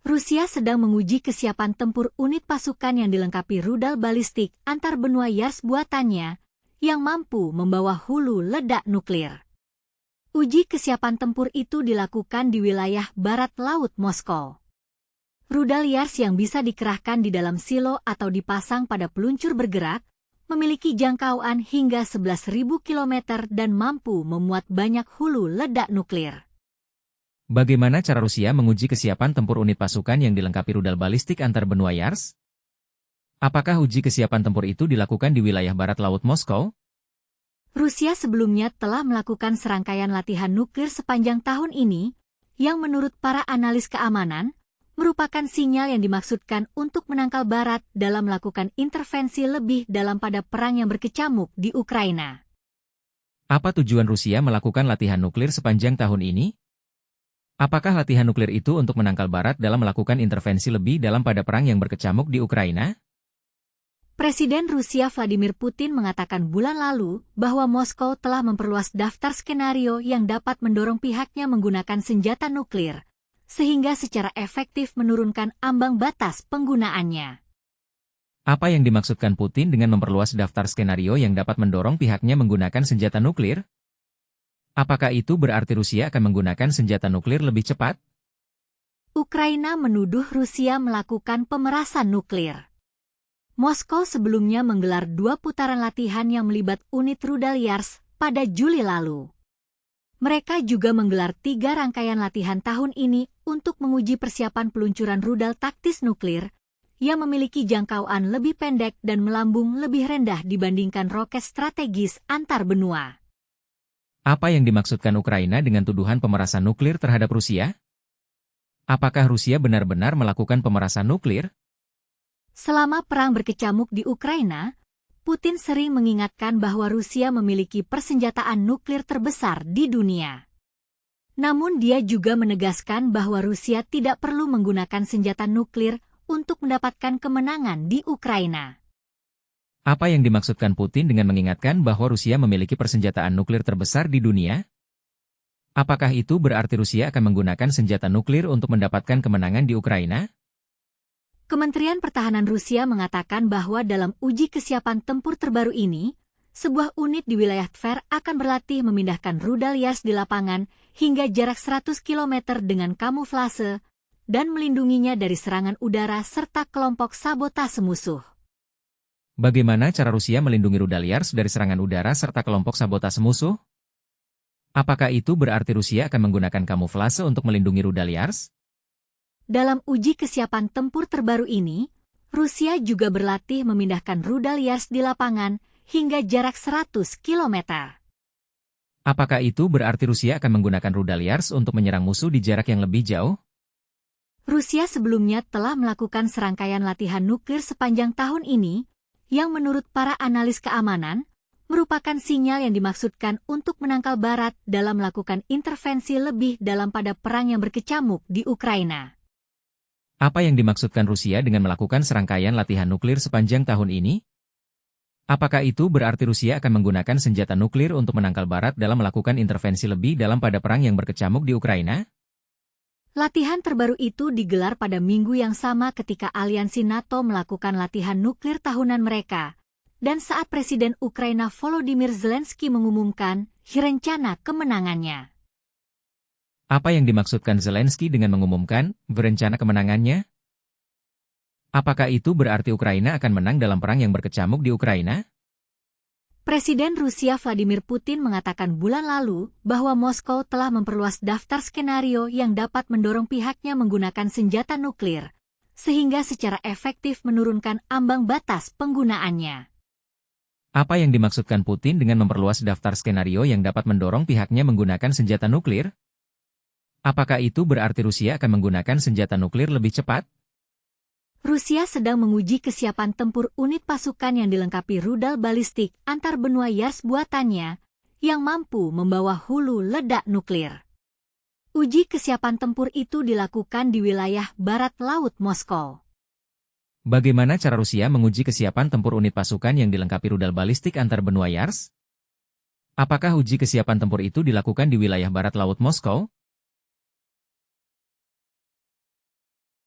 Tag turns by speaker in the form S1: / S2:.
S1: Rusia sedang menguji kesiapan tempur unit pasukan yang dilengkapi rudal balistik antarbenua Yars buatannya yang mampu membawa hulu ledak nuklir. Uji kesiapan tempur itu dilakukan di wilayah barat laut Moskow. Rudal Yars yang bisa dikerahkan di dalam silo atau dipasang pada peluncur bergerak memiliki jangkauan hingga 11.000 km dan mampu memuat banyak hulu ledak nuklir.
S2: Bagaimana cara Rusia menguji kesiapan tempur unit pasukan yang dilengkapi rudal balistik antarbenua Yars? Apakah uji kesiapan tempur itu dilakukan di wilayah barat laut Moskow?
S1: Rusia sebelumnya telah melakukan serangkaian latihan nuklir sepanjang tahun ini, yang menurut para analis keamanan, merupakan sinyal yang dimaksudkan untuk menangkal Barat dalam melakukan intervensi lebih dalam pada perang yang berkecamuk di Ukraina.
S2: Apa tujuan Rusia melakukan latihan nuklir sepanjang tahun ini? Apakah latihan nuklir itu untuk menangkal Barat dalam melakukan intervensi lebih dalam pada perang yang berkecamuk di Ukraina?
S1: Presiden Rusia Vladimir Putin mengatakan bulan lalu bahwa Moskow telah memperluas daftar skenario yang dapat mendorong pihaknya menggunakan senjata nuklir, sehingga secara efektif menurunkan ambang batas penggunaannya.
S2: Apa yang dimaksudkan Putin dengan memperluas daftar skenario yang dapat mendorong pihaknya menggunakan senjata nuklir? Apakah itu berarti Rusia akan menggunakan senjata nuklir lebih cepat?
S1: Ukraina menuduh Rusia melakukan pemerasan nuklir. Moskow sebelumnya menggelar 2 putaran latihan yang melibat unit rudal Yars pada Juli lalu. Mereka juga menggelar 3 rangkaian latihan tahun ini untuk menguji persiapan peluncuran rudal taktis nuklir yang memiliki jangkauan lebih pendek dan melambung lebih rendah dibandingkan roket strategis antar benua.
S2: Apa yang dimaksudkan Ukraina dengan tuduhan pemerasan nuklir terhadap Rusia? Apakah Rusia benar-benar melakukan pemerasan nuklir?
S1: Selama perang berkecamuk di Ukraina, Putin sering mengingatkan bahwa Rusia memiliki persenjataan nuklir terbesar di dunia. Namun dia juga menegaskan bahwa Rusia tidak perlu menggunakan senjata nuklir untuk mendapatkan kemenangan di Ukraina.
S2: Apa yang dimaksudkan Putin dengan mengingatkan bahwa Rusia memiliki persenjataan nuklir terbesar di dunia? Apakah itu berarti Rusia akan menggunakan senjata nuklir untuk mendapatkan kemenangan di Ukraina?
S1: Kementerian Pertahanan Rusia mengatakan bahwa dalam uji kesiapan tempur terbaru ini, sebuah unit di wilayah Tver akan berlatih memindahkan rudal Yars di lapangan hingga jarak 100 km dengan kamuflase dan melindunginya dari serangan udara serta kelompok sabotase musuh.
S2: Bagaimana cara Rusia melindungi rudal Yars dari serangan udara serta kelompok sabotase musuh? Apakah itu berarti Rusia akan menggunakan kamuflase untuk melindungi rudal Yars?
S1: Dalam uji kesiapan tempur terbaru ini, Rusia juga berlatih memindahkan rudal Yars di lapangan hingga jarak 100 km.
S2: Apakah itu berarti Rusia akan menggunakan rudal Yars untuk menyerang musuh di jarak yang lebih jauh?
S1: Rusia sebelumnya telah melakukan serangkaian latihan nuklir sepanjang tahun ini, yang menurut para analis keamanan, merupakan sinyal yang dimaksudkan untuk menangkal Barat dalam melakukan intervensi lebih dalam pada perang yang berkecamuk di Ukraina.
S2: Apa yang dimaksudkan Rusia dengan melakukan serangkaian latihan nuklir sepanjang tahun ini? Apakah itu berarti Rusia akan menggunakan senjata nuklir untuk menangkal Barat dalam melakukan intervensi lebih dalam pada perang yang berkecamuk di Ukraina?
S1: Latihan terbaru itu digelar pada minggu yang sama ketika aliansi NATO melakukan latihan nuklir tahunan mereka, dan saat Presiden Ukraina Volodymyr Zelensky mengumumkan rencana kemenangannya.
S2: Apa yang dimaksudkan Zelensky dengan mengumumkan rencana kemenangannya? Apakah itu berarti Ukraina akan menang dalam perang yang berkecamuk di Ukraina?
S1: Presiden Rusia Vladimir Putin mengatakan bulan lalu bahwa Moskow telah memperluas daftar skenario yang dapat mendorong pihaknya menggunakan senjata nuklir, sehingga secara efektif menurunkan ambang batas penggunaannya.
S2: Apa yang dimaksudkan Putin dengan memperluas daftar skenario yang dapat mendorong pihaknya menggunakan senjata nuklir? Apakah itu berarti Rusia akan menggunakan senjata nuklir lebih cepat?
S1: Rusia sedang menguji kesiapan tempur unit pasukan yang dilengkapi rudal balistik antarbenua Yars buatannya yang mampu membawa hulu ledak nuklir. Uji kesiapan tempur itu dilakukan di wilayah barat laut Moskow.
S2: Bagaimana cara Rusia menguji kesiapan tempur unit pasukan yang dilengkapi rudal balistik antarbenua Yars? Apakah uji kesiapan tempur itu dilakukan di wilayah barat laut Moskow?